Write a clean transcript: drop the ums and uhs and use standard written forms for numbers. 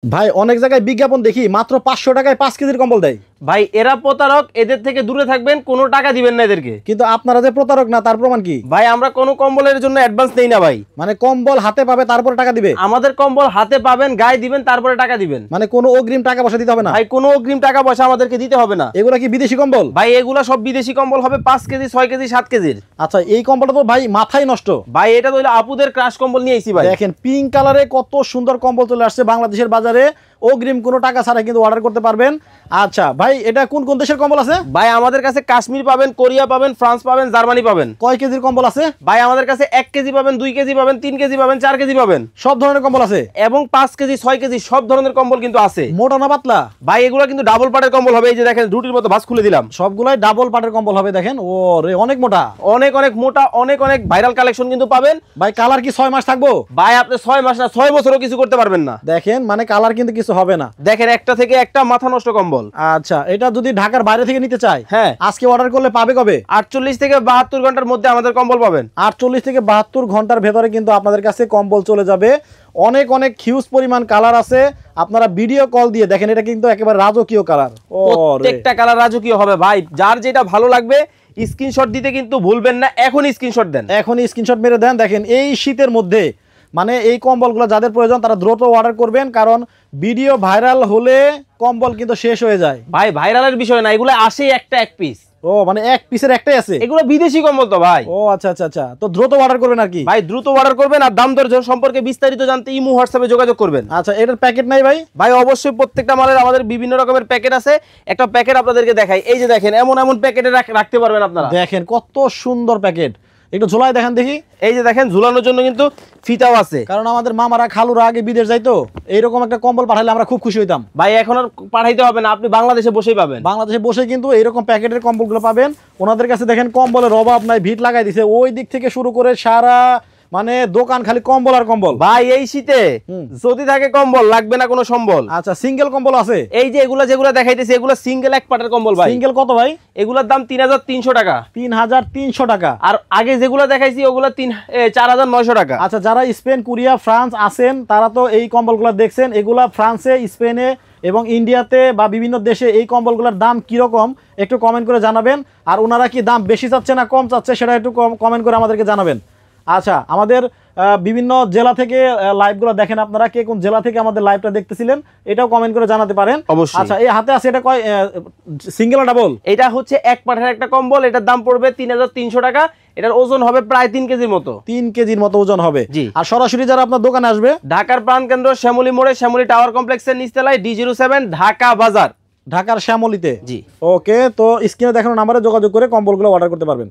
ভাই অনেক জায়গায় বিজ্ঞাপন দেখি মাত্র 500 টাকায় 5 কেজির কম্বল দেয়। ভাই এরা প্রতারক, এদের থেকে দূরে থাকবেন, কোনো টাকা দিবেন না এদেরকে। কিন্তু আপনারা যে প্রতারক না তার প্রমাণ কি? ভাই আমরা কোনো কম্বলের জন্য অ্যাডভান্স নেই না ভাই। মানে কম্বল হাতে পাবে তারপরে টাকা দিবে? আমাদের কম্বল হাতে পাবেন, গায়ে দিবেন, তারপরে টাকা দিবেন। মানে কোনো অগ্রিম টাকা পয়সা দিতে হবে না? ভাই কোনো অগ্রিম টাকা পয়সা আমাদেরকে দিতে হবে না। এগুলা কি বিদেশি কম্বল? ভাই এগুলা সব বিদেশি কম্বল হবে, 5 কেজি 6 কেজি 7 কেজির। আচ্ছা এই কম্বলটা তো ভাই মাথায় নষ্ট। ভাই এটা তো হলো আপুদের ক্রাশ কম্বল নিয়ে আইছি ভাই। দেখেন পিঙ্ক কালারে কত সুন্দর কম্বল চলে আসছে বাংলাদেশের বাজারে, অগ্রিম কোনো টাকা ছাড়া কিন্তু অর্ডার করতে পারবেন। আচ্ছা ভাই এটা কোন কোন দেশের কম্বল আছে? ভাই আমাদের কাছে কাশ্মীর পাবেন, কোরিয়া পাবেন, ফ্রান্স পাবেন, জার্মানি পাবেন। কয় কেজির কম্বল আছে? ভাই আমাদের কাছে 1 কেজি পাবেন, 2 কেজি পাবেন, 3 কেজি পাবেন, 4 কেজি পাবেন। সব ধরনের কম্বল আছে এবং 5 কেজি 6 কেজি সব ধরনের কম্বল কিন্তু আছে। মোটা না পাতলা? ভাই এগুলো কিন্তু ডাবল পাটের কম্বল হবে। এই যে দেখেন রুটির মতো ভাঁজ খুলে দিলাম। সবগুলাই ডাবল পাটের কম্বল হবে। দেখেন ও রে অনেক মোটা, অনেক অনেক মোটা, অনেক অনেক ভাইরাল কালেকশন কিন্তু পাবেন। ভাই কালার কি 6 মাস থাকবো? ভাই আপনি 6 মাস না 6 বছরও কিছু করতে পারবেন না। দেখেন মানে কালার কিন্তু কিছু হবে না। দেখেন একটা থেকে একটা মাথা নষ্ট কম্বল। আচ্ছা এটা যদি ঢাকার বাইরে থেকে নিতে চাই, হ্যাঁ আজকে অর্ডার করলে পাবে কবে? 48 থেকে 72 ঘন্টার মধ্যে আমাদের কম্বল পাবেন। 48 থেকে 72 ঘন্টার ভেতরে কিন্তু আপনাদের কাছে কম্বল চলে যাবে। অনেক অনেক হিউজ পরিমাণ কালার আছে। আপনারা ভিডিও কল দিয়ে দেখেন, এটা কিন্তু একেবারে রাজকীয় কালার। প্রত্যেকটা কালার রাজকীয় হবে ভাই। যার যেটা ভালো লাগবে স্ক্রিনশট দিতে কিন্তু ভুলবেন না। এখনই স্ক্রিনশট দেন, এখনই স্ক্রিনশট মেরে দেন। দেখেন এই শীতের মধ্যে মানে এই কম্বলগুলো যাদের প্রয়োজন তারা দ্রুত অর্ডার করবেন, কারণ ভিডিও ভাইরাল হলে কম্বল কিন্তু শেষ হয়ে যায়। ভাই ভাইরালের বিষয় না, এগুলো আসে একটা এক পিস। ও মানে এক পিসের একটাই আছে? এগুলো বিদেশি কম্বল তো ভাই। ও আচ্ছা আচ্ছা আচ্ছা, তো দ্রুত অর্ডার করবেন আর কি। ভাই দ্রুত অর্ডার করবেন, আর দাম দর সম্পর্কে বিস্তারিত জানতে ইমো হোয়াটসঅ্যাপে যোগাযোগ করবেন। আচ্ছা এটার প্যাকেট নাই ভাই? ভাই অবশ্যই প্রত্যেকটা মালের আমাদের বিভিন্ন রকমের প্যাকেট আছে। একটা প্যাকেট আপনাদেরকে দেখাই। এই যে দেখেন এমন এমন প্যাকেটে রাখতে পারবেন আপনারা। দেখেন কত সুন্দর প্যাকেট, একটু ঝোলায় দেখেন দেখি। এই যে দেখেন ঝুলানোর জন্য কিন্তু ফিতাও আছে। কারণ আমাদের মামারা খালুরা আগে বিদেশ যাইতো, এইরকম একটা কম্বল পাঠালে আমরা খুব খুশি হইতাম। ভাই এখন আর পাঠাইতে হবে না, আপনি বাংলাদেশে বসেই পাবেন। বাংলাদেশে বসে কিন্তু এইরকম প্যাকেটের কম্বলগুলো পাবেন। ওনাদের কাছে দেখেন কম্বলের অভাব নাই, ভিট লাগাই দিছে ওই দিক থেকে শুরু করে সারা মানে দোকান খালি কম্বল আর কম্বল। ভাই এই শীতে যদি থাকে কম্বল লাগবে না কোনো সম্বল। আচ্ছা সিঙ্গেল কম্বল আছে? এই যে এগুলা যেগুলা দেখাইতেছি এগুলা সিঙ্গেল এক পাটের কম্বল ভাই। সিঙ্গেল কত ভাই? এগুলার দাম 3300 টাকা। 3300 টাকা। আর আগে যেগুলা দেখাইছি ওগুলা 4900 টাকা। আচ্ছা যারা স্পেন, কোরিয়া, ফ্রান্স আছেন তারা তো এই কম্বলগুলো দেখছেন। এগুলা ফ্রান্সে, স্পেনে এবং ইন্ডিয়াতে বা বিভিন্ন দেশে এই কম্বলগুলোর দাম কিরকম একটু কমেন্ট করে জানাবেন। আর ওনারা কি দাম বেশি চাচ্ছে না কম চাচ্ছে সেটা একটু কমেন্ট করে আমাদেরকে জানাবেন। আচ্ছা আমাদের বিভিন্ন জেলা থেকে লাইভগুলো দেখেন, আপনারা কে কোন জেলা থেকে আমাদের লাইভটা দেখতেছিলেন এটাও কমেন্ট করে জানাতে পারেন অবশ্যই। আচ্ছা এই হাতে আছে এটা কয় সিঙ্গেল ডাবল? এটা হচ্ছে এক পাটের একটা কম্বল। এটার দাম পড়বে 3300 টাকা। এটার ওজন হবে প্রায় 3 কেজির মতো। 3 কেজির মতো ওজন হবে। জি। আর সরাসরি যারা আপনার দোকানে আসবে, ঢাকার প্রাণকেন্দ্র শ্যামলী মোড়ে, শ্যামলী টাওয়ার কমপ্লেক্সের নিচতলায়, D07 ঢাকা বাজার, ঢাকার শ্যামলীতে। জি। ওকে, তো স্ক্রিনে দেখানো নাম্বারে যোগাযোগ করে কম্বলগুলো অর্ডার করতে পারবেন।